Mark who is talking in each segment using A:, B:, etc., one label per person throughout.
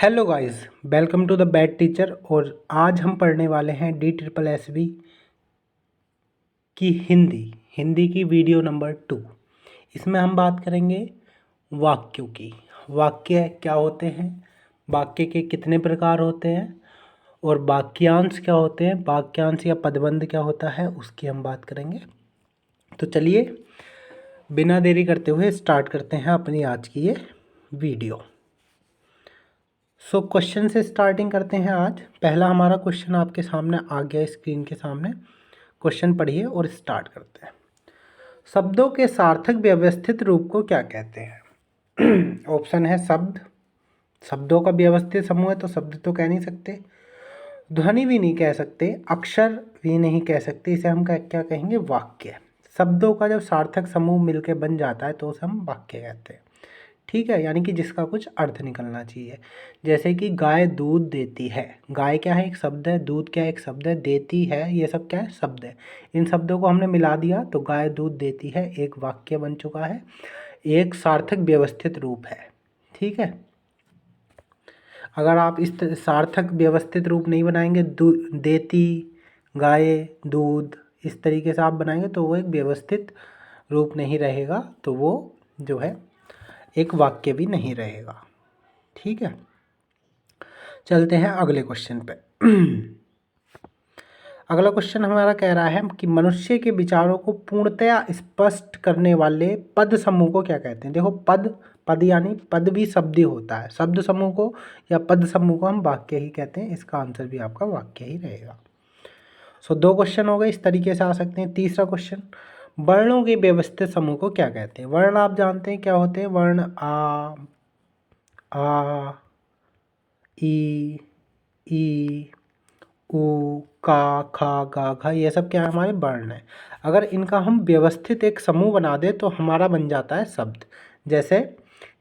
A: Hello guys, welcome to the bad teacher. और आज हम पढ़ने वाले हैं DSSB की हिंदी की वीडियो नंबर 2। इसमें हम बात करेंगे वाक्यों की। वाक्य क्या होते हैं, वाक्य के कितने प्रकार होते हैं और वाक्यांश क्या होते हैं, वाक्यांश या पदबंध क्या होता है, उसकी हम बात करेंगे। तो चलिए बिना देरी करते हुए स्टार्ट करते हैं अपनी आज की ये वीडियो। क्वेश्चन से स्टार्टिंग करते हैं। आज पहला हमारा क्वेश्चन आपके सामने आ गया स्क्रीन के सामने। क्वेश्चन पढ़िए और स्टार्ट करते हैं। शब्दों के सार्थक व्यवस्थित रूप को क्या कहते हैं? ऑप्शन है शब्द। शब्दों का व्यवस्थित समूह है तो शब्द तो कह नहीं सकते, ध्वनि भी नहीं कह सकते, अक्षर भी नहीं कह सकते। इसे हम क्या कहेंगे? वाक्य। शब्दों का जब सार्थक समूह मिलकर बन जाता है तो उसे हम वाक्य कहते हैं। ठीक है, यानी कि जिसका कुछ अर्थ निकलना चाहिए। जैसे कि गाय दूध देती है। गाय क्या है? एक शब्द है। दूध क्या है? एक शब्द है। देती है, ये सब क्या है? शब्द है। इन शब्दों को हमने मिला दिया तो गाय दूध देती है एक वाक्य बन चुका है, एक सार्थक व्यवस्थित रूप है। ठीक है, अगर आप इस सार्थक व्यवस्थित रूप नहीं बनाएंगे, देती, गाय, दूध, इस तरीके से आप बनाएंगे तो वो एक व्यवस्थित रूप नहीं रहेगा, तो वो जो है एक वाक्य भी नहीं रहेगा। ठीक है, चलते हैं अगले क्वेश्चन पे। अगला क्वेश्चन हमारा कह रहा है कि मनुष्य के विचारों को पूर्णतया स्पष्ट करने वाले पद समूह को क्या कहते हैं? देखो, पद यानी पद भी शब्द ही होता है। शब्द समूह को या पद समूह को हम वाक्य ही कहते हैं। इसका आंसर भी आपका वाक्य ही रहेगा। दो क्वेश्चन हो गए, इस तरीके से आ सकते हैं। तीसरा क्वेश्चन, वर्णों के व्यवस्थित समूह को क्या कहते हैं? वर्ण आप जानते हैं क्या होते हैं? वर्ण आ ई, ई, उ, का, खा, गा, घा, ये सब क्या है? हमारे वर्ण है। अगर इनका हम व्यवस्थित एक समूह बना दें तो हमारा बन जाता है शब्द। जैसे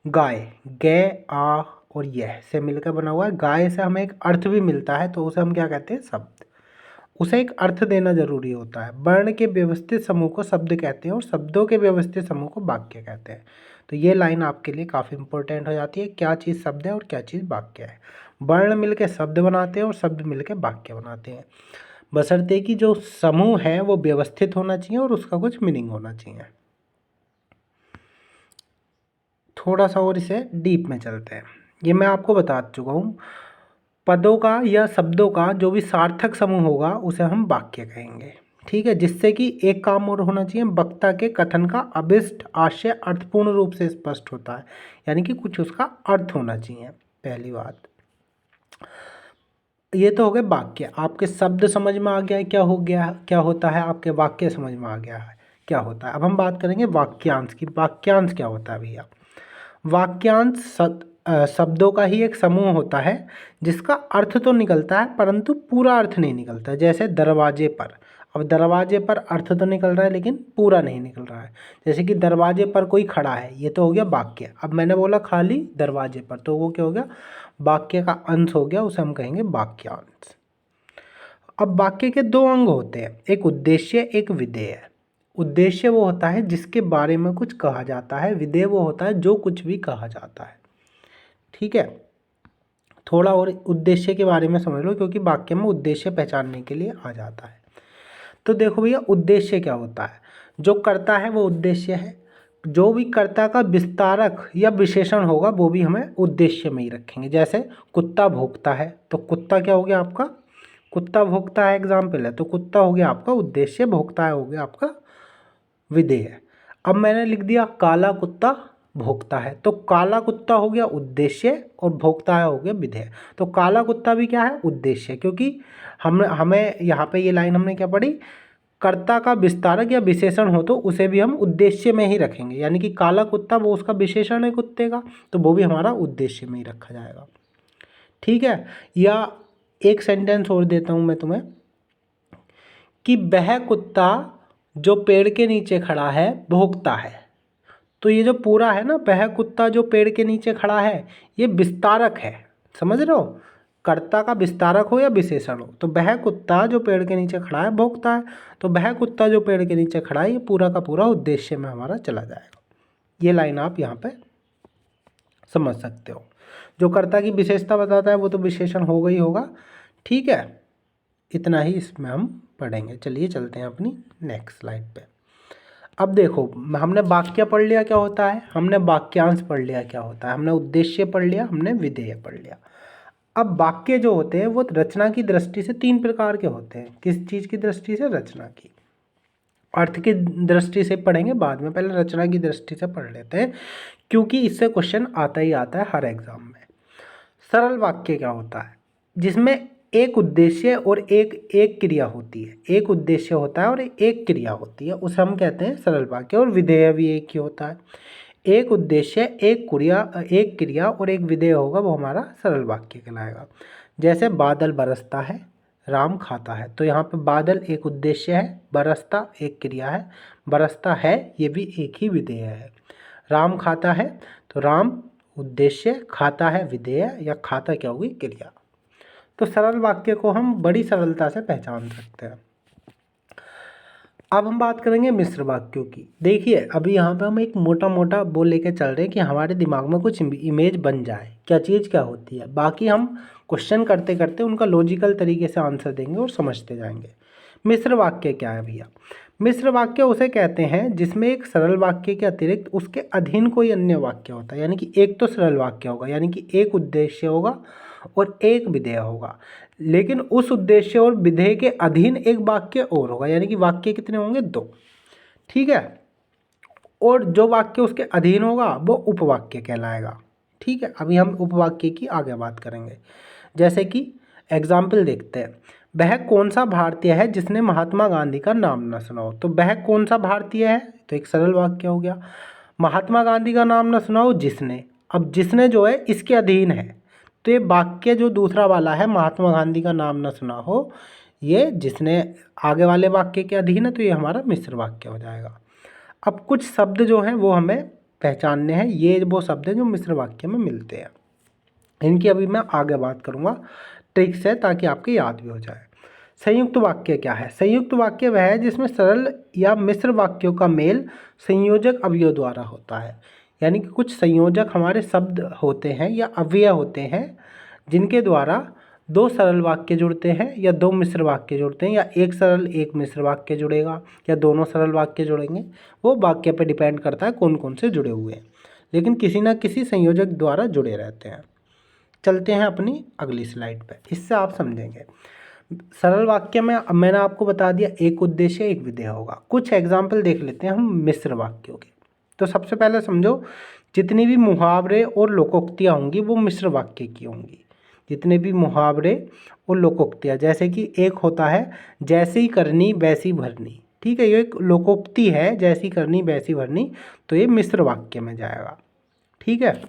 A: गाय, गे, आ और यह से मिलकर बना हुआ है। गाय से हमें एक अर्थ भी मिलता है तो उसे हम क्या कहते हैं? शब्द। उसे एक अर्थ देना जरूरी होता है। वर्ण के व्यवस्थित समूह को शब्द कहते हैं और शब्दों के व्यवस्थित समूह को वाक्य कहते हैं। तो ये लाइन आपके लिए काफ़ी इंपॉर्टेंट हो जाती है, क्या चीज़ शब्द है और क्या चीज़ वाक्य है। वर्ण मिलके शब्द बनाते हैं और शब्द मिलके वाक्य बनाते हैं, बशर्ते कि जो समूह है वो व्यवस्थित होना चाहिए और उसका कुछ मीनिंग होना चाहिए। थोड़ा सा और इसे डीप में चलते हैं। ये मैं आपको बता चुका हूँ, पदों का या शब्दों का जो भी सार्थक समूह होगा उसे हम वाक्य कहेंगे। ठीक है, जिससे कि एक काम और होना चाहिए, वक्ता के कथन का अभिष्ट आशय अर्थपूर्ण रूप से स्पष्ट होता है, यानी कि कुछ उसका अर्थ होना चाहिए। पहली बात ये तो हो गए वाक्य। आपके शब्द समझ में आ गया है क्या हो गया, क्या होता है, आपके वाक्य समझ में आ गया है क्या होता है। अब हम बात करेंगे वाक्यांश की। वाक्यांश क्या होता है भैया? वाक्यांश शब्दों का ही एक समूह होता है जिसका अर्थ तो निकलता है परंतु पूरा अर्थ नहीं निकलता। जैसे दरवाजे पर, अब दरवाजे पर अर्थ तो निकल रहा है लेकिन पूरा नहीं निकल रहा है। जैसे कि दरवाजे पर कोई खड़ा है, ये तो हो गया वाक्य। अब मैंने बोला खाली दरवाजे पर, तो वो क्या हो गया? वाक्य का अंश हो गया, उसे हम कहेंगे वाक्यांश। अब वाक्य के दो अंग होते हैं, एक उद्देश्य, एक विधेय। उद्देश्य वो होता है जिसके बारे में कुछ कहा जाता है, विधेय वो होता है जो कुछ भी कहा जाता है। ठीक है, थोड़ा और उद्देश्य के बारे में समझ लो क्योंकि वाक्य में उद्देश्य पहचानने के लिए आ जाता है। तो देखो भैया, उद्देश्य क्या होता है? जो कर्ता है वो उद्देश्य है। जो भी कर्ता का विस्तारक या विशेषण होगा वो भी हमें उद्देश्य में ही रखेंगे। जैसे कुत्ता भौंकता है, तो कुत्ता क्या हो गया आपका? कुत्ता भौंकता है एग्जाम्पल है, तो कुत्ता हो गया आपका उद्देश्य, भौंकता है हो गया आपका विधेय। अब मैंने लिख दिया काला कुत्ता भौंकता है, तो काला कुत्ता हो गया उद्देश्य और भौंकता है हो गया विधेय। तो काला कुत्ता भी क्या है? उद्देश्य, क्योंकि हमें यहाँ पे ये लाइन हमने क्या पढ़ी? कर्ता का विस्तारक या विशेषण हो तो उसे भी हम उद्देश्य में ही रखेंगे, यानी कि काला कुत्ता वो उसका विशेषण है कुत्ते का, तो वो भी हमारा उद्देश्य में ही रखा जाएगा। ठीक है, या एक सेंटेंस और देता हूँ मैं तुम्हें कि वह कुत्ता जो पेड़ के नीचे खड़ा है भौंकता है। तो ये जो पूरा है ना, वह कुत्ता जो पेड़ के नीचे खड़ा है, ये विस्तारक है। समझ रहे हो? कर्ता का विस्तारक हो या विशेषण हो, तो वह कुत्ता जो पेड़ के नीचे खड़ा है भौंकता है। तो वह कुत्ता जो पेड़ के नीचे खड़ा है, ये पूरा का पूरा उद्देश्य में हमारा चला जाएगा। ये लाइन आप यहाँ पे समझ सकते हो। जो कर्ता की विशेषता बताता है वो तो विशेषण होगा ही होगा। ठीक है, इतना ही इसमें हम पढ़ेंगे। चलिए चलते हैं अपनी नेक्स्ट स्लाइड पे। अब देखो, हमने वाक्य पढ़ लिया क्या होता है, हमने वाक्यांश पढ़ लिया क्या होता है, हमने उद्देश्य पढ़ लिया, हमने विधेय पढ़ लिया। अब वाक्य जो होते हैं वो रचना की दृष्टि से 3 प्रकार के होते हैं। किस चीज़ की दृष्टि से? रचना की। अर्थ की दृष्टि से पढ़ेंगे बाद में, पहले रचना की दृष्टि से पढ़ लेते हैं, क्योंकि इससे क्वेश्चन आता ही आता है हर एग्जाम में। सरल वाक्य क्या होता है? जिसमें एक उद्देश्य और एक क्रिया होती है। एक उद्देश्य होता है और एक क्रिया होती है, उसे हम कहते हैं सरल वाक्य। और विधेय भी एक ही होता है। एक उद्देश्य, एक क्रिया और एक विधेय होगा, वो हमारा सरल वाक्य कहलाएगा। जैसे बादल बरसता है, राम खाता है। तो यहाँ पे बादल एक उद्देश्य है, बरसता एक क्रिया है, बरसता है ये भी एक ही विधेय है। राम खाता है, तो राम उद्देश्य, खाता है विधेय, या खाता क्या होगी? क्रिया। तो सरल वाक्य को हम बड़ी सरलता से पहचान सकते हैं। अब हम बात करेंगे मिश्र वाक्यों की। देखिए, अभी यहाँ पे हम एक मोटा मोटा वो लेके चल रहे हैं कि हमारे दिमाग में कुछ इमेज बन जाए, क्या चीज़ क्या होती है। बाकी हम क्वेश्चन करते करते उनका लॉजिकल तरीके से आंसर देंगे और समझते जाएंगे। मिश्र वाक्य क्या है भैया? मिश्र वाक्य उसे कहते हैं जिसमें एक सरल वाक्य के अतिरिक्त उसके अधीन कोई अन्य वाक्य होता है। यानी कि एक तो सरल वाक्य होगा, यानी कि एक उद्देश्य होगा और एक विधेय होगा, लेकिन उस उद्देश्य और विधेय के अधीन एक वाक्य और होगा। यानी कि वाक्य कितने होंगे? 2। ठीक है, और जो वाक्य उसके अधीन होगा वो उपवाक्य कहलाएगा। ठीक है, अभी हम उपवाक्य की आगे बात करेंगे। जैसे कि एग्जाम्पल देखते हैं, वह कौन सा भारतीय है जिसने महात्मा गांधी का नाम न सुना हो? तो वह कौन सा भारतीय है, तो एक सरल वाक्य हो गया। महात्मा गांधी का नाम न सुना हो, जिसने। अब जिसने जो है इसके अधीन है, तो ये वाक्य जो दूसरा वाला है, महात्मा गांधी का नाम न सुना हो, ये जिसने आगे वाले वाक्य के अधीन है, तो ये हमारा मिश्र वाक्य हो जाएगा। अब कुछ शब्द जो हैं वो हमें पहचानने हैं, ये वो शब्द हैं जो मिश्र वाक्य में मिलते हैं। इनकी अभी मैं आगे बात करूँगा ट्रिक से, ताकि आपके याद भी हो जाए। संयुक्त वाक्य क्या है? संयुक्त वाक्य वह है जिसमें सरल या मिश्र वाक्यों का मेल संयोजक अवयव द्वारा होता है। यानी कि कुछ संयोजक हमारे शब्द होते हैं या अवयव होते हैं जिनके द्वारा 2 सरल वाक्य जुड़ते हैं या 2 मिश्र वाक्य जुड़ते हैं, या एक सरल एक मिश्र वाक्य जुड़ेगा, या दोनों सरल वाक्य जुड़ेंगे। वो वाक्य पर डिपेंड करता है कौन कौन से जुड़े हुए हैं, लेकिन किसी ना किसी संयोजक द्वारा जुड़े रहते हैं। चलते हैं अपनी अगली स्लाइड पे, इससे आप समझेंगे। सरल वाक्य में अब मैंने आपको बता दिया एक उद्देश्य एक विधेय होगा। कुछ एग्जाम्पल देख लेते हैं हम मिश्र वाक्यों के। तो सबसे पहले समझो, जितनी भी मुहावरे और लोकोक्तियाँ होंगी वो मिश्र वाक्य की होंगी। जितने भी मुहावरे और लोकोक्तियाँ, जैसे कि एक होता है जैसी करनी वैसी भरनी। ठीक है, ये एक लोकोक्ति है, जैसी करनी वैसी भरनी, तो ये मिश्र वाक्य में जाएगा। ठीक है,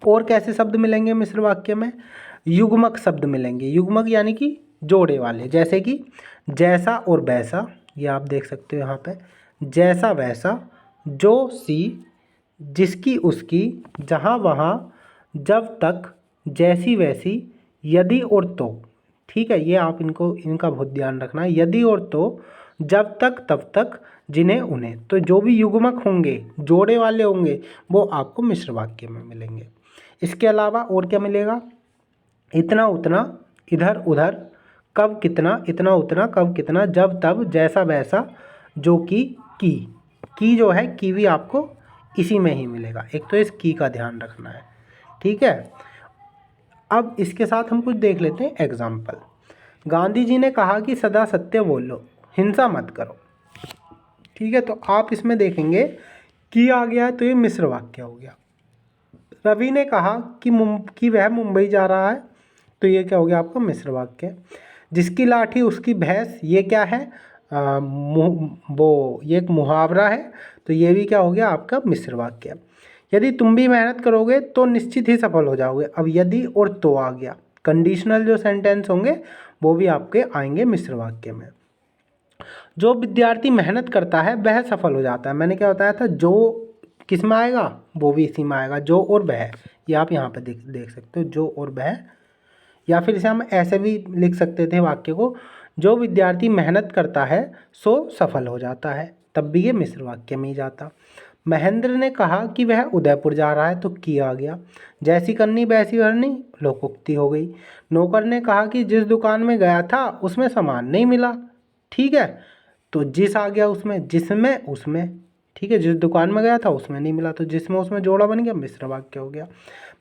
A: और कैसे शब्द मिलेंगे मिश्र वाक्य में? युग्मक शब्द मिलेंगे। युग्मक यानी कि जोड़े वाले, जैसे कि जैसा और वैसा, ये आप देख सकते हो यहाँ पे। जैसा वैसा, जो सी, जिसकी उसकी, जहाँ वहाँ, जब तक, जैसी वैसी, यदि और तो। ठीक है, ये आप इनका बहुत ध्यान रखना है। यदि और तो, जब तक तब तक, जिन्हें उन्हें। तो जो भी युग्मक होंगे, जोड़े वाले होंगे, वो आपको मिश्र वाक्य में मिलेंगे। इसके अलावा और क्या मिलेगा? इतना उतना, इधर उधर, कब कितना, इतना उतना, कब कितना, जब तब, जैसा वैसा, जो कि, की जो है, की भी आपको इसी में ही मिलेगा। एक तो इस की का ध्यान रखना है। ठीक है, अब इसके साथ हम कुछ देख लेते हैं एग्जाम्पल। गांधी जी ने कहा कि सदा सत्य बोलो, हिंसा मत करो। ठीक है, तो आप इसमें देखेंगे की आ गया, तो ये मिश्र वाक्य हो गया। रवि ने कहा कि वह मुंबई जा रहा है, तो ये क्या हो गया आपका? मिश्र वाक्य। जिसकी लाठी उसकी भैंस, ये क्या है? ये एक मुहावरा है, तो ये भी क्या हो गया आपका? मिश्र वाक्य। यदि तुम भी मेहनत करोगे तो निश्चित ही सफल हो जाओगे। अब यदि और तो आ गया। कंडीशनल जो सेंटेंस होंगे वो भी आपके आएंगे मिश्र वाक्य में। जो विद्यार्थी मेहनत करता है वह सफल हो जाता है। मैंने क्या बताया था? जो किस में आएगा? वो भी इसी में आएगा। जो और वह, ये आप यहाँ पे देख सकते हो, जो और वह। या फिर इसे हम ऐसे भी लिख सकते थे वाक्य को, जो विद्यार्थी मेहनत करता है सो सफल हो जाता है, तब भी ये मिश्र वाक्य में ही जाता। महेंद्र ने कहा कि वह उदयपुर जा रहा है, तो की आ गया। जैसी करनी वैसी भरनी, लोकोक्ति हो गई। नौकर ने कहा कि जिस दुकान में गया था उसमें सामान नहीं मिला, ठीक है, तो जिस आ गया उसमें, जिसमें उसमें, ठीक है, जिस दुकान में गया था उसमें नहीं मिला, तो जिसमें उसमें जोड़ा बन गया, मिश्र वाक्य हो गया।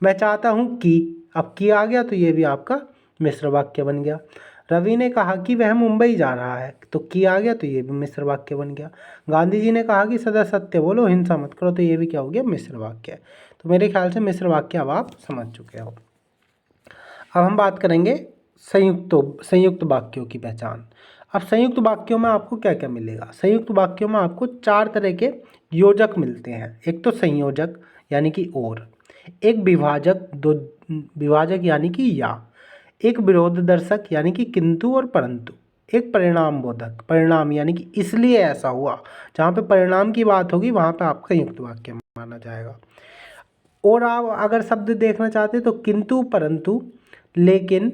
A: मैं चाहता हूँ कि, अब की आ गया तो ये भी आपका मिश्र वाक्य बन गया। रवि ने कहा कि वह मुंबई जा रहा है, तो की आ गया तो ये भी मिश्र वाक्य बन गया। गांधी जी ने कहा कि सदा सत्य बोलो, हिंसा मत करो, तो ये भी क्या हो गया, मिश्र वाक्य। तो मेरे ख्याल से मिश्र वाक्य अब आप समझ चुके हो। अब हम बात करेंगे संयुक्त वाक्यों की पहचान। अब संयुक्त वाक्यों में आपको क्या क्या मिलेगा? संयुक्त वाक्यों में आपको 4 तरह के योजक मिलते हैं। एक तो संयोजक यानी कि और, एक विभाजक, दो विभाजक यानी कि या, एक विरोध दर्शक यानी कि किंतु और परंतु, एक परिणाम बोधक, परिणाम यानी कि इसलिए ऐसा हुआ। जहाँ पे परिणाम की बात होगी वहाँ पे आपका संयुक्त वाक्य माना जाएगा। और आप अगर शब्द देखना चाहते तो किंतु, परंतु, लेकिन,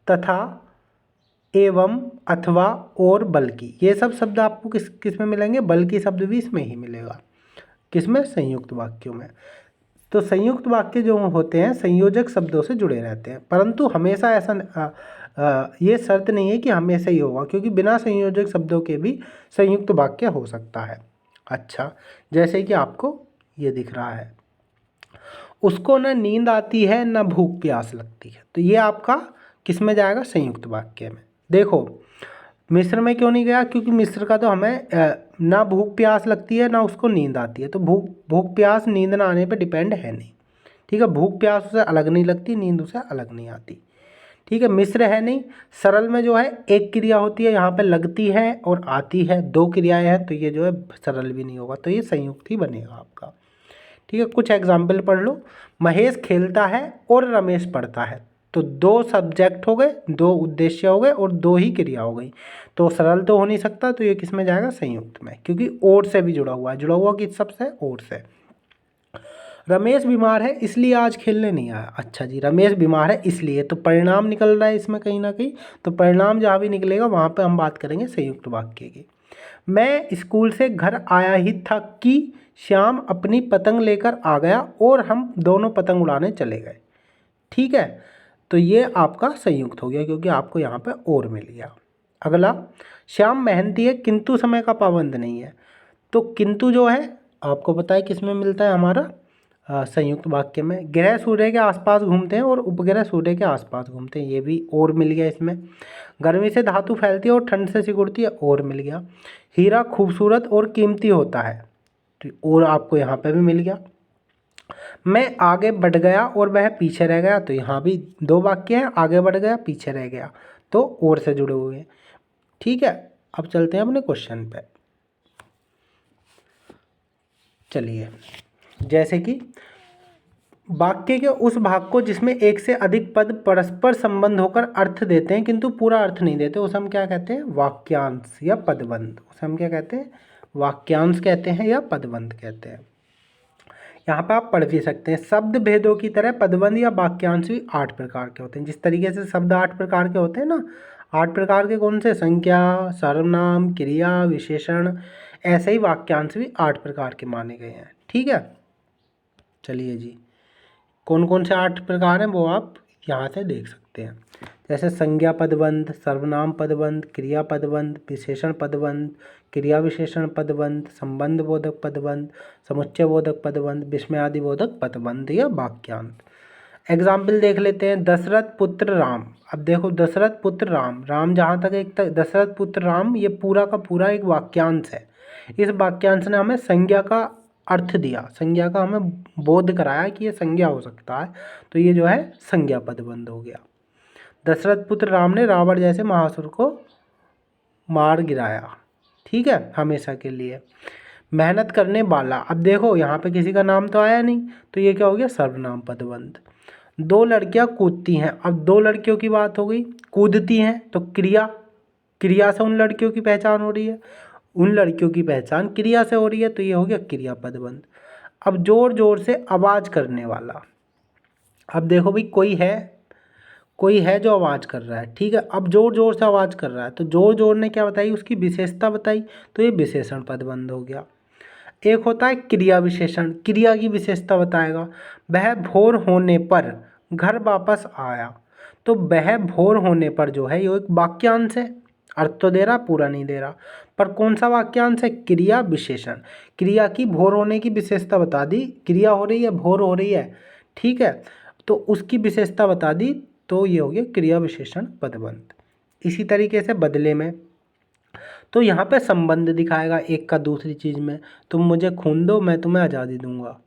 A: तथा, एवं, अथवा, और, बल्कि, ये सब शब्द आपको किस में मिलेंगे? बल्कि शब्द भी इसमें ही मिलेगा। किसमें? संयुक्त वाक्यों में। तो संयुक्त वाक्य जो होते हैं संयोजक शब्दों से जुड़े रहते हैं, परंतु हमेशा ऐसा ये शर्त नहीं है कि हमेशा ही होगा, क्योंकि बिना संयोजक शब्दों के भी संयुक्त वाक्य हो सकता है। अच्छा, जैसे कि आपको ये दिख रहा है, उसको न नींद आती है न भूख प्यास लगती है, तो ये आपका किस में जाएगा? संयुक्त वाक्य में। देखो मिस्र में क्यों नहीं गया? क्योंकि मिस्र का तो हमें ना भूख प्यास लगती है ना उसको नींद आती है, तो भूख प्यास नींद ना आने पे डिपेंड है नहीं, ठीक है। भूख प्यास उसे अलग नहीं लगती, नींद उसे अलग नहीं आती, ठीक है। मिस्र है नहीं। सरल में जो है एक क्रिया होती है, यहाँ पे लगती है और आती है, 2 क्रियाएं हैं, तो ये जो है सरल भी नहीं होगा, तो ये संयुक्त ही बनेगा आपका, ठीक है। कुछ एग्जाम्पल पढ़ लो। महेश खेलता है और रमेश पढ़ता है, तो 2 सब्जेक्ट हो गए, 2 उद्देश्य हो गए और 2 ही क्रिया हो गई, तो सरल तो हो नहीं सकता, तो ये किस में जाएगा? संयुक्त में, क्योंकि और से भी जुड़ा हुआ है। जुड़ा हुआ किस सबसे? और से। रमेश बीमार है इसलिए आज खेलने नहीं आया। अच्छा जी, रमेश बीमार है इसलिए, तो परिणाम निकल रहा है इसमें कहीं ना कहीं, तो परिणाम जहाँ भी निकलेगा वहाँ पे हम बात करेंगे संयुक्त वाक्य की। मैं स्कूल से घर आया ही था कि श्याम अपनी पतंग लेकर आ गया और हम दोनों पतंग उड़ाने चले गए, ठीक है। तो ये आपका संयुक्त हो गया, क्योंकि आपको यहाँ पे और मिल गया। अगला, श्याम मेहनती है किंतु समय का पाबंद नहीं है, तो किंतु जो है आपको पता है किस में मिलता है हमारा? संयुक्त वाक्य में। ग्रह सूर्य के आसपास घूमते हैं और उपग्रह सूर्य के आसपास घूमते हैं, ये भी और मिल गया इसमें। गर्मी से धातु फैलती है और ठंड से सिकुड़ती है, और मिल गया। हीरा खूबसूरत और कीमती होता है, तो और आपको यहाँ पे भी मिल गया। मैं आगे बढ़ गया और वह पीछे रह गया, तो यहाँ भी 2 वाक्य हैं, आगे बढ़ गया पीछे रह गया, तो और से जुड़े हुए हैं, ठीक है। अब चलते हैं अपने क्वेश्चन पे। चलिए, जैसे कि वाक्य के उस भाग को जिसमें एक से अधिक पद परस्पर संबंध होकर अर्थ देते हैं किंतु पूरा अर्थ नहीं देते, उसे हम क्या कहते हैं? वाक्यांश या पदबंध। उसे हम क्या कहते हैं? वाक्यांश कहते हैं या पदबंध कहते हैं। यहाँ पे आप पढ़ भी सकते हैं, शब्द भेदों की तरह पदबंध या वाक्यांश भी 8 प्रकार के होते हैं। जिस तरीके से शब्द 8 प्रकार के होते हैं ना, 8 प्रकार के कौन से? संज्ञा, सर्वनाम, क्रिया, विशेषण, ऐसे ही वाक्यांश भी 8 प्रकार के माने गए हैं, ठीक है। चलिए जी, कौन कौन से 8 प्रकार हैं वो आप यहाँ से देख सकते हैं। जैसे संज्ञा पदबंध, सर्वनाम पदबंध, क्रिया पदबंध, विशेषण पदबंध, क्रिया विशेषण पदबंध, संबंध बोधक पदबंध, समुच्चय बोधक पदबंध, विस्मयादि बोधक पदबंध या वाक्यांश। एग्जाम्पल देख लेते हैं। दशरथ पुत्र राम। अब देखो, दशरथ पुत्र राम, राम जहाँ तक एक तक दशरथ पुत्र राम, ये पूरा का पूरा एक वाक्यांश है। इस वाक्यांश ने हमें संज्ञा का अर्थ दिया, संज्ञा का हमें बोध कराया कि ये संज्ञा हो सकता है, तो ये जो है संज्ञा पदबंध हो गया। दशरथ पुत्र राम ने रावण जैसे महासुर को मार गिराया, ठीक है, हमेशा के लिए। मेहनत करने वाला, अब देखो यहाँ पे किसी का नाम तो आया नहीं, तो ये क्या हो गया? सर्वनाम पदबंध। 2 लड़कियाँ कूदती हैं, अब 2 लड़कियों की बात हो गई, कूदती हैं, तो क्रिया, क्रिया से उन लड़कियों की पहचान हो रही है, उन लड़कियों की पहचान क्रिया से हो रही है, तो ये हो गया क्रिया पदबंध। अब जोर जोर से आवाज़ करने वाला, अब देखो भाई कोई है जो आवाज़ कर रहा है, ठीक है। अब जोर जोर से आवाज़ कर रहा है, तो जोर जोर ने क्या बताई? उसकी विशेषता बताई, तो ये विशेषण पदबंध हो गया। एक होता है क्रिया विशेषण, क्रिया की विशेषता बताएगा। वह भोर होने पर घर वापस आया, तो वह भोर होने पर जो है ये एक वाक्यांश है, अर्थ तो दे रहा, पूरा नहीं दे रहा, पर कौन सा वाक्यांश है? क्रिया विशेषण। क्रिया की भोर होने की विशेषता बता दी, क्रिया हो रही है, भोर हो रही है, ठीक है, तो उसकी विशेषता बता दी, तो ये हो गया क्रिया विशेषण पदबंध। इसी तरीके से बदले में, तो यहाँ पे संबंध दिखाएगा एक का दूसरी चीज़ में, तुम मुझे खून दो मैं तुम्हें आज़ादी दूंगा,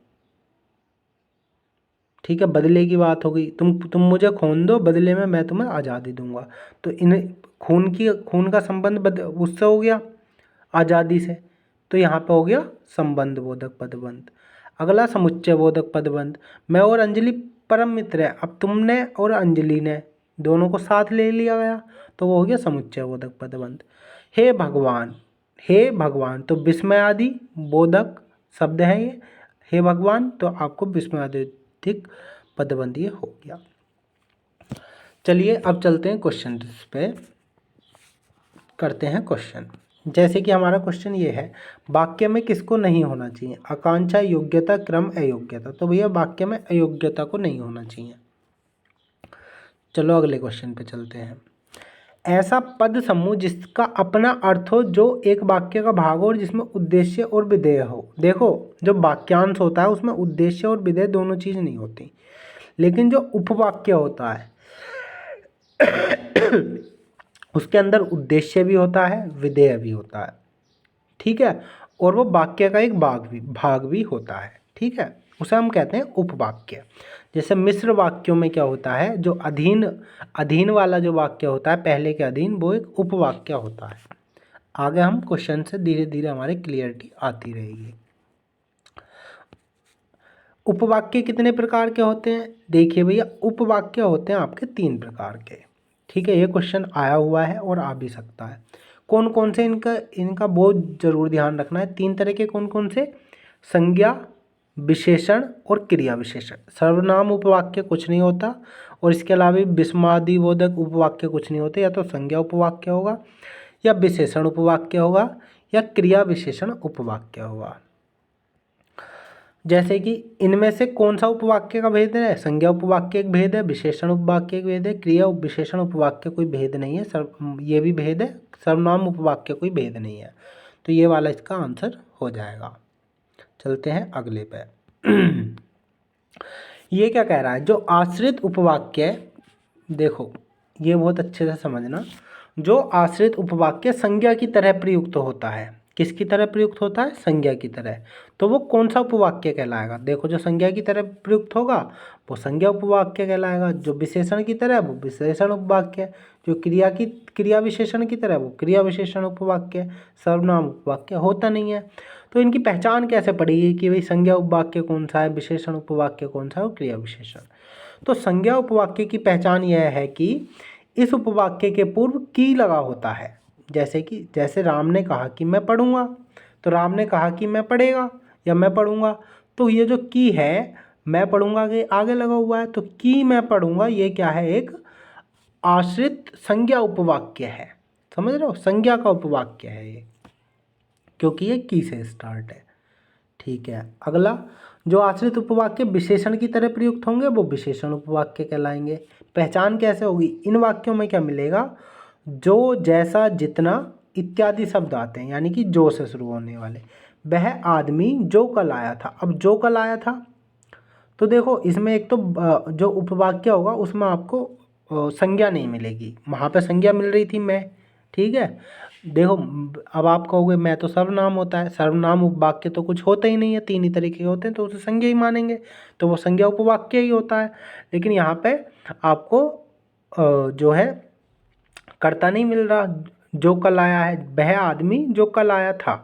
A: ठीक है, बदले की बात हो गई, तुम मुझे खून दो बदले में मैं तुम्हें आज़ादी दूंगा, तो इन खून का संबंध उससे हो गया आज़ादी से, तो यहाँ पे हो गया संबंध बोधक पदबंध। अगला समुच्चय बोधक पदबंध। मैं और अंजलि परम मित्र है, अब तुमने और अंजलि ने दोनों को साथ ले लिया गया, तो वो हो गया समुच्चय बोधक पदबंध। हे भगवान, हे भगवान, तो विस्मयादि बोधक शब्द है ये, हे भगवान, तो आपको विस्मयादिक पदबंध ये हो गया। चलिए अब चलते हैं क्वेश्चन पे, करते हैं क्वेश्चन। जैसे कि हमारा क्वेश्चन ये है, वाक्य में किसको नहीं होना चाहिए? आकांक्षा, योग्यता, क्रम, अयोग्यता। तो भैया वाक्य में अयोग्यता को नहीं होना चाहिए। चलो अगले क्वेश्चन पे चलते हैं। ऐसा पद समूह जिसका अपना अर्थ हो, जो एक वाक्य का भाग हो और जिसमें उद्देश्य और विधेय हो। देखो जो वाक्यांश होता है उसमें उद्देश्य और विधेय दोनों चीज़ नहीं होती, लेकिन जो उपवाक्य होता है उसके अंदर उद्देश्य भी होता है, विधेय भी होता है, ठीक है, और वो वाक्य का एक भाग भी होता है, ठीक है, उसे हम कहते हैं उपवाक्य। जैसे मिश्र वाक्यों में क्या होता है, जो अधीन वाला जो वाक्य होता है, पहले के अधीन, वो एक उपवाक्य होता है। आगे हम क्वेश्चन से धीरे धीरे हमारे क्लियरिटी आती रहेगी। उपवाक्य कितने प्रकार के होते हैं? देखिए भैया, उपवाक्य होते हैं आपके 3 प्रकार के, ठीक है, ये क्वेश्चन आया हुआ है और आ भी सकता है। कौन कौन से, इनका बहुत जरूर ध्यान रखना है। 3 तरह के कौन कौन से? संज्ञा, विशेषण और क्रिया विशेषण। सर्वनाम उपवाक्य कुछ नहीं होता, और इसके अलावा विस्मयादिबोधक उपवाक्य कुछ नहीं होते। या तो संज्ञा उपवाक्य होगा, या विशेषण उपवाक्य होगा, या क्रिया विशेषण उपवाक्य होगा। जैसे कि इनमें से कौन सा उपवाक्य का भेद है? संज्ञा उपवाक्य एक भेद है, विशेषण उपवाक्य एक भेद है, क्रिया विशेषण उपवाक्य कोई भेद नहीं है, ये भी भेद है, सर्वनाम उपवाक्य कोई भेद नहीं है। तो ये वाला इसका आंसर हो जाएगा। चलते हैं अगले पे। ये क्या कह रहा है? जो आश्रित उपवाक्य, देखो ये बहुत अच्छे से समझना, जो आश्रित उपवाक्य संज्ञा की तरह प्रयुक्त होता है। किसकी तरह प्रयुक्त होता है? संज्ञा की तरह। तो वो कौन सा उपवाक्य कहलाएगा? देखो जो संज्ञा की तरह प्रयुक्त होगा वो संज्ञा उपवाक्य कहलाएगा, जो विशेषण की तरह वो विशेषण उपवाक्य, जो क्रिया विशेषण की तरह वो क्रिया विशेषण उपवाक्य, सर्वनाम उपवाक्य होता नहीं है। तो इनकी पहचान कैसे पड़ेगी कि भाई संज्ञा उपवाक्य कौन सा है, विशेषण उपवाक्य कौन सा है और क्रिया विशेषण? तो संज्ञा उपवाक्य की पहचान यह है कि इस उपवाक्य के पूर्व की लगा होता है। जैसे राम ने कहा कि मैं पढ़ूंगा, तो राम ने कहा कि मैं पढ़ेगा या मैं पढ़ूंगा, तो ये जो की है, मैं पढ़ूंगा के आगे लगा हुआ है, तो की मैं पढ़ूंगा ये क्या है? एक आश्रित संज्ञा उपवाक्य है। समझ रहे हो? संज्ञा का उपवाक्य है ये, क्योंकि ये की से स्टार्ट है, ठीक है। अगला, जो आश्रित उपवाक्य विशेषण की तरह प्रयुक्त होंगे वो विशेषण उपवाक्य कहलाएंगे। पहचान कैसे होगी? इन वाक्यों में क्या मिलेगा? जो, जैसा, जितना इत्यादि शब्द आते हैं, यानी कि जो से शुरू होने वाले। वह आदमी जो कल आया था, अब जो कल आया था, तो देखो इसमें एक तो जो उपवाक्य होगा उसमें आपको संज्ञा नहीं मिलेगी, वहाँ पे संज्ञा मिल रही थी मैं, ठीक है। देखो अब आप कहोगे मैं तो सर्वनाम होता है, सर्वनाम उपवाक्य तो कुछ होता ही नहीं है, 3 ही तरीके के होते हैं, तो उसे संज्ञा ही मानेंगे, तो वो संज्ञा उपवाक्य ही होता है। लेकिन यहाँ पे आपको जो है कर्ता नहीं मिल रहा, जो कल आया है, वह आदमी जो कल आया था,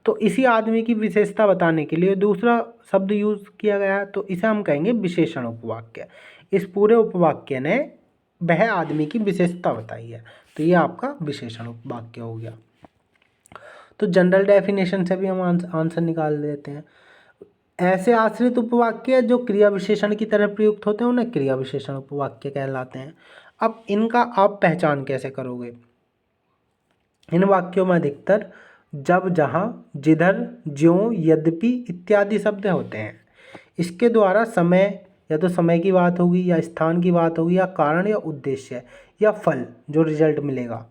A: तो इसी आदमी की विशेषता बताने के लिए दूसरा शब्द यूज किया गया है, तो इसे हम कहेंगे विशेषण उपवाक्य। इस पूरे उपवाक्य ने वह आदमी की विशेषता बताई है, तो ये आपका विशेषण उपवाक्य हो गया। तो जनरल डेफिनेशन से भी हम आंसर निकाल देते हैं। ऐसे आश्रित उपवाक्य जो क्रिया विशेषण की तरह प्रयुक्त होते हैं उन्हें क्रिया विशेषण उपवाक्य कहलाते हैं। अब इनका आप पहचान कैसे करोगे? इन वाक्यों में अधिकतर जब, जहाँ, जिधर, ज्यों, यद्यपि इत्यादि शब्द होते हैं। इसके द्वारा समय, या तो समय की बात होगी, या स्थान की बात होगी, या कारण, या उद्देश्य, या फल जो रिजल्ट मिलेगा,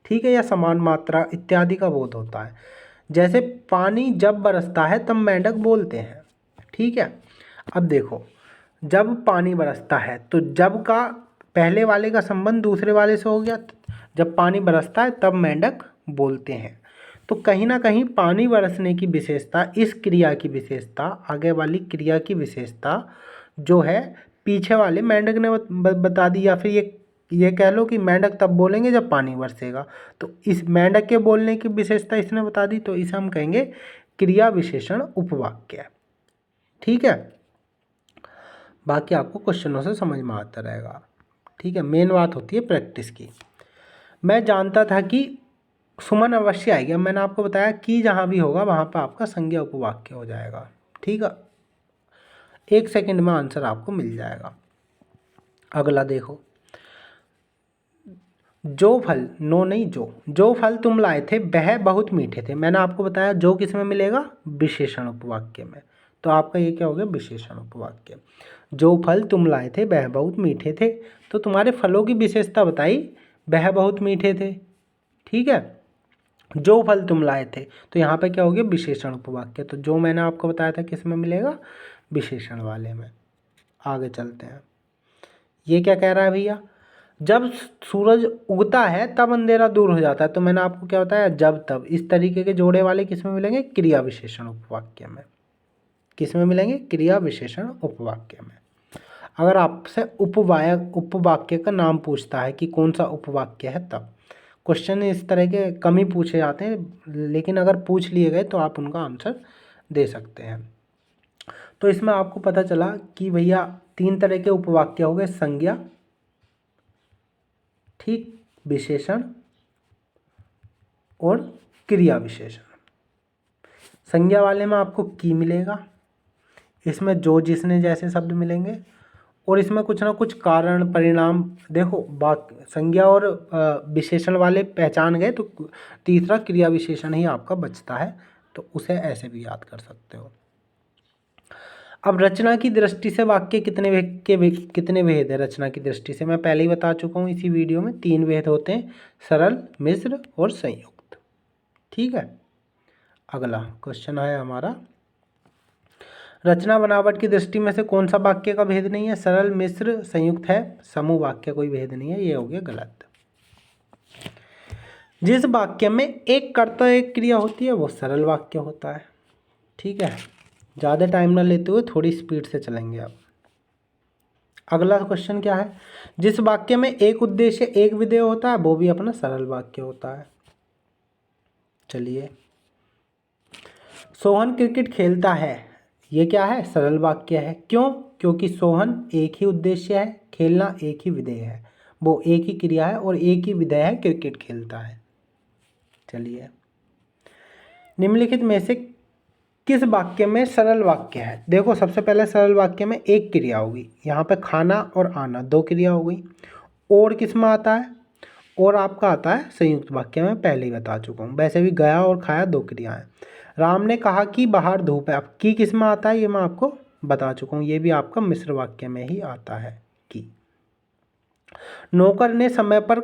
A: ठीक है, या समान मात्रा इत्यादि का बोध होता है। जैसे पानी जब बरसता है तब मेंढक बोलते हैं, ठीक है। अब देखो, जब पानी बरसता है तो जब का पहले वाले का संबंध दूसरे वाले से हो गया। जब पानी बरसता है तब मेंढक बोलते हैं। तो कहीं ना कहीं पानी बरसने की विशेषता, इस क्रिया की विशेषता, आगे वाली क्रिया की विशेषता जो है पीछे वाले मेंढक ने बता दी, या फिर ये कह लो कि मेंढक तब बोलेंगे जब पानी बरसेगा। तो इस मेंढक के बोलने की विशेषता इसने बता दी, तो इसे हम कहेंगे क्रिया विशेषण उपवाक्य, ठीक है। बाकी आपको क्वेश्चनों से समझ में आता रहेगा, ठीक है। मेन बात होती है प्रैक्टिस की। मैं जानता था कि सुमन अवश्य आएगी। अब मैंने आपको बताया कि जहाँ भी होगा वहाँ पर आपका संज्ञा उपवाक्य हो जाएगा, ठीक है। 1 सेकंड में आंसर आपको मिल जाएगा। अगला देखो, जो फल, नो नहीं, जो फल तुम लाए थे वह बहुत मीठे थे। मैंने आपको बताया जो किस में मिलेगा, विशेषण उपवाक्य में। तो आपका ये क्या हो गया, विशेषण उपवाक्य। जो फल तुम लाए थे वह बहुत मीठे थे, तो तुम्हारे फलों की विशेषता बताई, वह बहुत मीठे थे, ठीक है। जो फल तुम लाए थे, तो यहाँ पे क्या हो गया, विशेषण उपवाक्य। तो जो मैंने आपको बताया था किस में मिलेगा, विशेषण वाले में। आगे चलते हैं। ये क्या कह रहा है भैया, जब सूरज उगता है तब अंधेरा दूर हो जाता है। तो मैंने आपको क्या बताया, जब तब। इस तरीके के जोड़े वाले किस में मिलेंगे, क्रिया विशेषण उपवाक्य में। किस में मिलेंगे, क्रिया विशेषण उपवाक्य में। अगर आपसे उपवाक्य का नाम पूछता है कि कौन सा उपवाक्य है, तब क्वेश्चन इस तरह के कम ही पूछे जाते हैं, लेकिन अगर पूछ लिए गए तो आप उनका आंसर दे सकते हैं। तो इसमें आपको पता चला कि भैया 3 तरह के उपवाक्य हो गए, संज्ञा, ठीक, विशेषण और क्रिया विशेषण। संज्ञा वाले में आपको की मिलेगा, इसमें जो, जिसने जैसे शब्द मिलेंगे, और इसमें कुछ ना कुछ कारण, परिणाम। देखो संज्ञा और विशेषण वाले पहचान गए, तो तीसरा क्रिया विशेषण ही आपका बचता है, तो उसे ऐसे भी याद कर सकते हो। अब रचना की दृष्टि से वाक्य कितने भेद है। रचना की दृष्टि से मैं पहले ही बता चुका हूँ इसी वीडियो में, 3 भेद होते हैं, सरल, मिश्र और संयुक्त, ठीक है। अगला क्वेश्चन है हमारा, रचना बनावट की दृष्टि में से कौन सा वाक्य का भेद नहीं है, सरल, मिश्र, संयुक्त है, समूह वाक्य कोई भेद नहीं है। ये हो गया गलत। जिस वाक्य में एक कर्ता एक क्रिया होती है वो सरल वाक्य होता है, ठीक है। ज़्यादा टाइम ना लेते हुए थोड़ी स्पीड से चलेंगे अब। अगला क्वेश्चन क्या है, जिस वाक्य में एक उद्देश्य एक विधेय होता है वो भी अपना सरल वाक्य होता है। चलिए, सोहन क्रिकेट खेलता है, ये क्या है, सरल वाक्य है। क्यों, क्योंकि सोहन एक ही उद्देश्य है, खेलना एक ही विधेय है, वो एक ही क्रिया है और एक ही विधेय है, क्रिकेट खेलता है। चलिए, निम्नलिखित में से किस वाक्य में सरल वाक्य है। देखो, सबसे पहले सरल वाक्य में एक क्रिया होगी, यहाँ पे खाना और आना 2 क्रिया हो गई। और किस में आता है, और आपका आता है संयुक्त वाक्य में, पहले ही बता चुका हूँ। वैसे भी गया और खाया 2 क्रियाएं। राम ने कहा कि बाहर धूप है, अब की किस में आता है ये मैं आपको बता चुका हूँ, ये भी आपका मिश्र वाक्य में ही आता है की। नौकर ने समय पर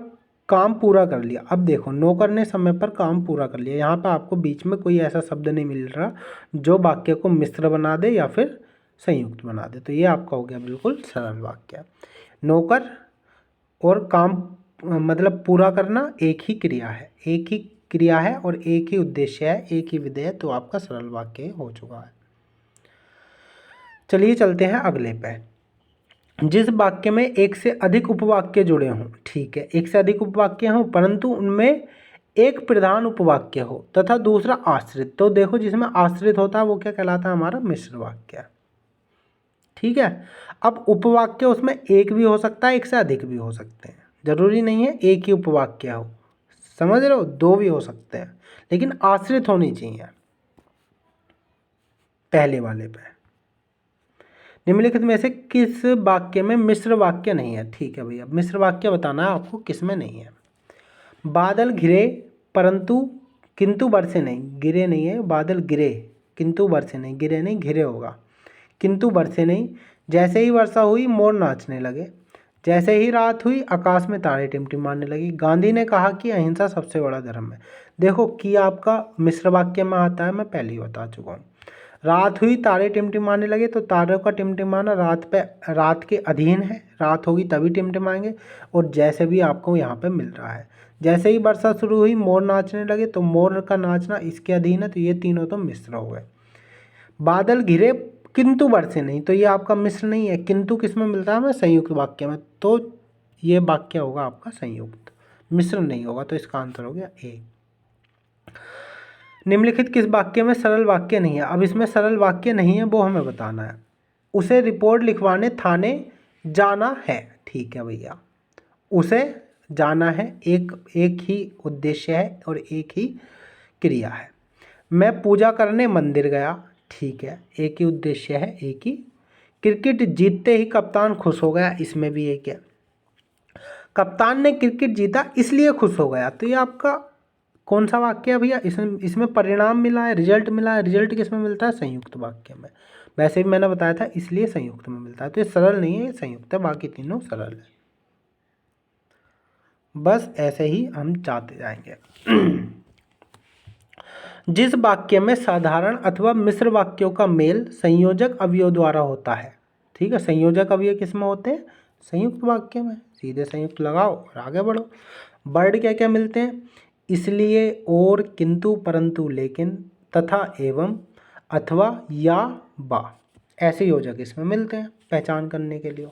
A: काम पूरा कर लिया। अब देखो, नौकर ने समय पर काम पूरा कर लिया, यहाँ पर आपको बीच में कोई ऐसा शब्द नहीं मिल रहा जो वाक्य को मिश्र बना दे या फिर संयुक्त बना दे, तो ये आपका हो गया बिल्कुल सरल वाक्य। नौकर और काम मतलब पूरा करना एक ही क्रिया है, एक ही क्रिया है और एक ही उद्देश्य है, एक ही विधेय है, तो आपका सरल वाक्य हो चुका है। चलिए चलते हैं अगले पे। जिस वाक्य में एक से अधिक उपवाक्य जुड़े हों, ठीक है, एक से अधिक उपवाक्य हों परंतु उनमें एक प्रधान उपवाक्य हो तथा दूसरा आश्रित, तो देखो जिसमें आश्रित होता है वो क्या कहलाता है, हमारा मिश्र वाक्य, ठीक है। अब उपवाक्य उसमें एक भी हो सकता है, एक से अधिक भी हो सकते हैं, जरूरी नहीं है एक ही उपवाक्य हो, समझ रहे हो, 2 भी हो सकते हैं, लेकिन आश्रित होनी चाहिए पहले वाले पे। निम्नलिखित में से किस वाक्य में मिश्र वाक्य नहीं है, ठीक है भैया, मिश्र वाक्य बताना है आपको किस में नहीं है। बादल घिरे परंतु किंतु बरसे नहीं, गिरे नहीं है, बादल गिरे, किंतु बरसे नहीं, गिरे नहीं, घिरे होगा। किंतु बरसे नहीं, जैसे ही वर्षा हुई मोर नाचने लगे, जैसे ही रात हुई आकाश में तारे टिमटिमाने लगी। गांधी ने कहा कि अहिंसा सबसे बड़ा धर्म है। देखो कि आपका मिश्र वाक्य में आता है, मैं पहले ही बता चुका हूँ। रात हुई तारे टिमटिमाने लगे, तो तारों का टिमटिमाना रात के अधीन है, रात होगी तभी टिमटिमाएंगे। और जैसे भी आपको यहाँ पे मिल रहा है, जैसे ही वर्षा शुरू हुई मोर नाचने लगे, तो मोर का नाचना इसके अधीन है, तो ये तीनों तो मिश्र हो गए। बादल घिरे किंतु बरसे नहीं, तो ये आपका मिश्र नहीं है। किंतु किस में मिलता है हमें? संयुक्त वाक्य में। तो ये वाक्य होगा आपका संयुक्त, मिश्र नहीं होगा। तो इसका आंसर हो गया ए। निम्नलिखित किस वाक्य में सरल वाक्य नहीं है? अब इसमें सरल वाक्य नहीं है, वो हमें बताना है। उसे रिपोर्ट लिखवाने थाने जाना है। ठीक है भैया, उसे जाना है, एक ही उद्देश्य है और एक ही क्रिया है। मैं पूजा करने मंदिर गया। ठीक है, एक ही उद्देश्य है, एक ही। क्रिकेट जीतते ही कप्तान खुश हो गया, इसमें भी एक है। कप्तान ने क्रिकेट जीता इसलिए खुश हो गया, तो ये आपका कौन सा वाक्य है भैया? इसमें परिणाम मिला है, रिजल्ट मिला है। रिजल्ट किस में मिलता है? संयुक्त वाक्य में। वैसे भी मैंने बताया था इसलिए संयुक्त में मिलता है। तो ये सरल नहीं है, ये संयुक्त है, बाकी तीनों सरल है। बस ऐसे ही हम चाहते जाएंगे। जिस वाक्य में साधारण अथवा मिश्र वाक्यों का मेल संयोजक अवयव द्वारा होता है। ठीक है, संयोजक अवयव किस में होते हैं? संयुक्त वाक्य में। सीधे संयुक्त लगाओ और आगे बढ़ो। वर्ड क्या क्या मिलते हैं? इसलिए, और, किंतु, परंतु, लेकिन, तथा, एवं, अथवा, या, बा, ऐसे योजक इसमें मिलते हैं पहचान करने के लिए।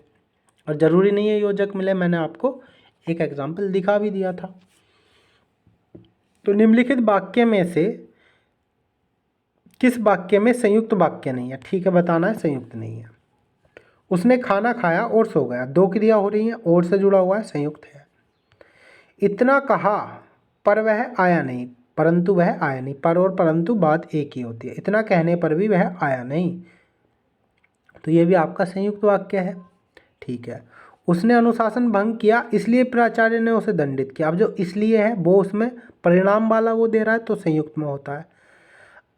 A: और ज़रूरी नहीं है योजक मिले, मैंने आपको एक एग्जाम्पल दिखा भी दिया था। तो निम्नलिखित वाक्य में से किस वाक्य में संयुक्त वाक्य नहीं है? ठीक है, बताना है, संयुक्त नहीं है। उसने खाना खाया और सो गया, दो क्रिया हो रही हैं, और से जुड़ा हुआ है, संयुक्त है। इतना कहा पर वह आया नहीं, परंतु वह आया नहीं। पर और परंतु बात एक ही होती है। इतना कहने पर भी वह आया नहीं, तो ये भी आपका संयुक्त वाक्य है। ठीक है, उसने अनुशासन भंग किया इसलिए प्राचार्य ने उसे दंडित किया। अब जो इसलिए है वो उसमें परिणाम वाला वो दे रहा है, तो संयुक्त में होता है।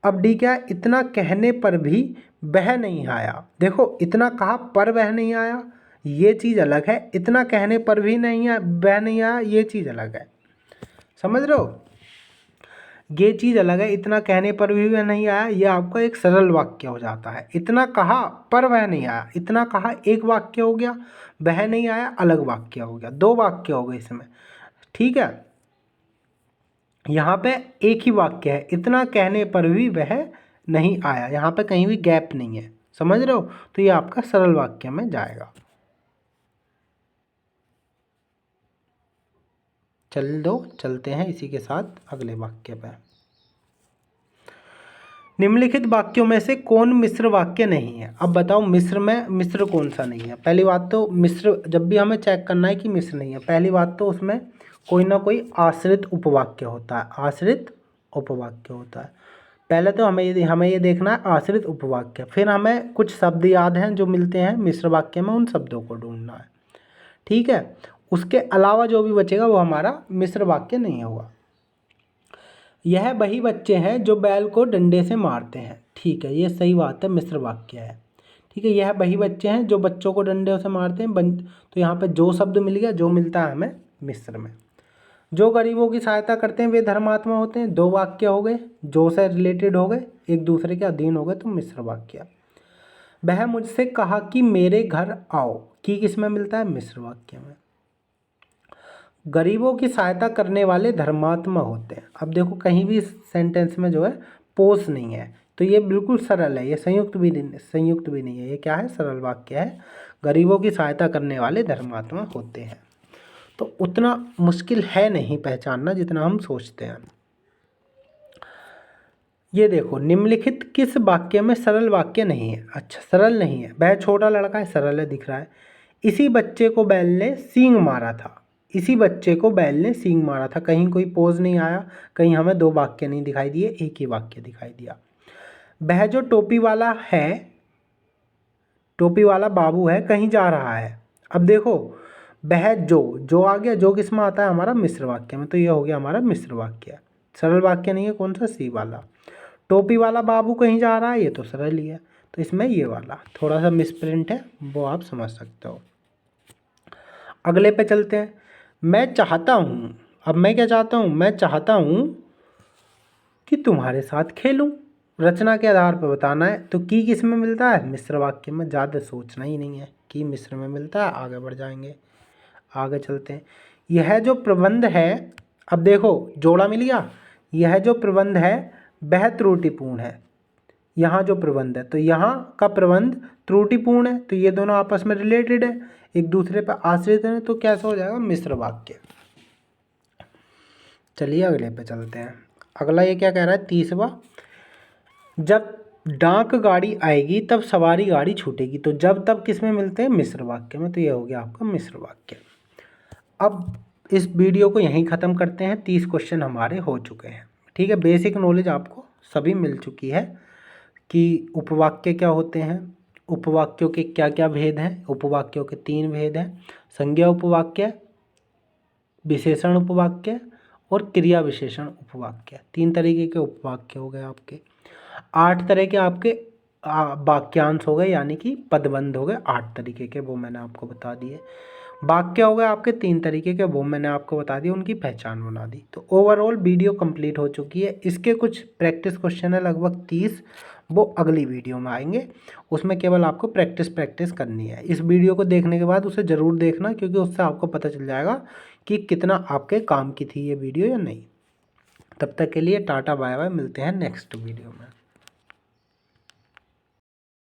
A: अब डी क्या है? इतना कहने पर भी वह नहीं आया। देखो, इतना कहा पर वह नहीं आया, ये चीज़ अलग है। इतना कहने पर भी नहीं आया, वह नहीं आया, ये चीज़ अलग है। समझ रहे हो? ये चीज़ अलग है। इतना कहने पर भी वह नहीं आया, यह आपका एक सरल वाक्य हो जाता है। इतना कहा पर वह नहीं आया, इतना कहा एक वाक्य हो गया, वह नहीं आया अलग वाक्य हो गया, दो वाक्य हो गए इसमें। ठीक है, यहाँ पे एक ही वाक्य है, इतना कहने पर भी वह नहीं आया, यहाँ पे कहीं भी गैप नहीं है। समझ रहे हो? तो ये आपका सरल वाक्य में जाएगा। चलते हैं इसी के साथ अगले वाक्य पे। निम्नलिखित वाक्यों में से कौन मिश्र वाक्य नहीं है? अब बताओ मिश्र कौन सा नहीं है? पहली बात तो मिश्र जब भी हमें चेक करना है कि मिश्र नहीं है, पहली बात तो उसमें कोई ना कोई आश्रित उपवाक्य होता है। आश्रित उपवाक्य होता है। पहले तो हमें ये देखना है आश्रित उपवाक्य, फिर हमें कुछ शब्द याद हैं जो मिलते हैं मिश्र वाक्य में, उन शब्दों को ढूंढना है। ठीक है, उसके अलावा जो भी बचेगा वो हमारा मिश्र वाक्य नहीं होगा। यह वही बच्चे हैं जो बैल को डंडे से मारते हैं। ठीक है, ये सही बात है, मिश्र वाक्य है। ठीक है, यह वही बच्चे हैं जो बच्चों को डंडे से मारते हैं। तो यहाँ पे जो शब्द मिल गया, जो मिलता है हमें मिश्र में। जो गरीबों की सहायता करते हैं वे धर्मात्मा होते हैं, दो वाक्य हो गए, जो से रिलेटेड हो गए, एक दूसरे के अधीन हो गए, तो मिश्र वाक्य। वह मुझसे कहा कि मेरे घर आओ, कि किस में मिलता है? मिश्र वाक्य में। गरीबों की सहायता करने वाले धर्मात्मा होते हैं। अब देखो, कहीं भी सेंटेंस में जो है पोष नहीं है, तो ये बिल्कुल सरल है, ये संयुक्त भी नहीं है, ये क्या है? सरल वाक्य है। गरीबों की सहायता करने वाले धर्मात्मा होते हैं। तो उतना मुश्किल है नहीं पहचानना जितना हम सोचते हैं। ये देखो, निम्नलिखित किस वाक्य में सरल वाक्य नहीं है? अच्छा, सरल नहीं है। वह छोटा लड़का है, सरल है, दिख रहा है। इसी बच्चे को बैल ने सींग मारा था। इसी बच्चे को बैल ने सींग मारा था, कहीं कोई पोज नहीं आया, कहीं हमें दो वाक्य नहीं दिखाई दिए, एक ही वाक्य दिखाई दिया। वह जो टोपी वाला है, टोपी वाला बाबू है, कहीं जा रहा है। अब देखो, वह जो आ गया, जो किस में आता है? हमारा मिश्र वाक्य में, तो ये हो गया हमारा मिश्र वाक्य। सरल वाक्य नहीं है, कौन सा? सी वाला। टोपी वाला बाबू कहीं जा रहा है, ये तो सरल ही है, तो इसमें ये वाला थोड़ा सा मिसप्रिंट है, वो आप समझ सकते हो। अगले पे चलते हैं। मैं चाहता हूँ, अब मैं क्या चाहता हूँ? मैं चाहता हूँ कि तुम्हारे साथ खेलूँ। रचना के आधार पर बताना है, तो की किस में मिलता है? मिश्र वाक्य में। ज़्यादा सोचना ही नहीं है, की मिश्र में मिलता है। आगे बढ़ जाएंगे, आगे चलते हैं। यह जो प्रबंध है, अब देखो जोड़ा मिल गया। यह जो प्रबंध है वह त्रुटिपूर्ण है। यहाँ जो प्रबंध है, तो यहाँ का प्रबंध त्रुटिपूर्ण है, तो ये दोनों आपस में रिलेटेड है, एक दूसरे पर आश्रित है, तो कैसा हो जाएगा? मिश्र वाक्य। चलिए अगले पे चलते हैं। अगला ये क्या कह रहा है? 30वां, जब डाक गाड़ी आएगी तब सवारी गाड़ी छूटेगी। तो जब तब किस में मिलते हैं? मिश्र वाक्य में। तो ये हो गया आपका मिश्र वाक्य। अब इस वीडियो को यहीं ख़त्म करते हैं। 30 क्वेश्चन हमारे हो चुके हैं, ठीक है। बेसिक नॉलेज आपको सभी मिल चुकी है कि उपवाक्य क्या होते हैं, उपवाक्यों के क्या क्या भेद हैं। उपवाक्यों के 3 भेद हैं: संज्ञा उपवाक्य, विशेषण उपवाक्य और क्रिया विशेषण उपवाक्य। 3 तरीके के उपवाक्य हो गए आपके। 8 तरह के आपके वाक्यांश हो गए, यानी कि पदबंध हो गए 8 तरीके के, वो मैंने आपको बता दिए। वाक्य हो गए आपके 3 तरीके के, वो मैंने आपको बता दिया, उनकी पहचान बना दी। तो ओवरऑल वीडियो कंप्लीट हो चुकी है। इसके कुछ प्रैक्टिस क्वेश्चन है लगभग 30, वो अगली वीडियो में आएंगे। उसमें केवल आपको प्रैक्टिस करनी है। इस वीडियो को देखने के बाद उसे ज़रूर देखना, क्योंकि उससे आपको पता चल जाएगा कि कितना आपके काम की थी ये वीडियो या नहीं। तब तक के लिए टाटा बाय बाय, मिलते हैं नेक्स्ट वीडियो में।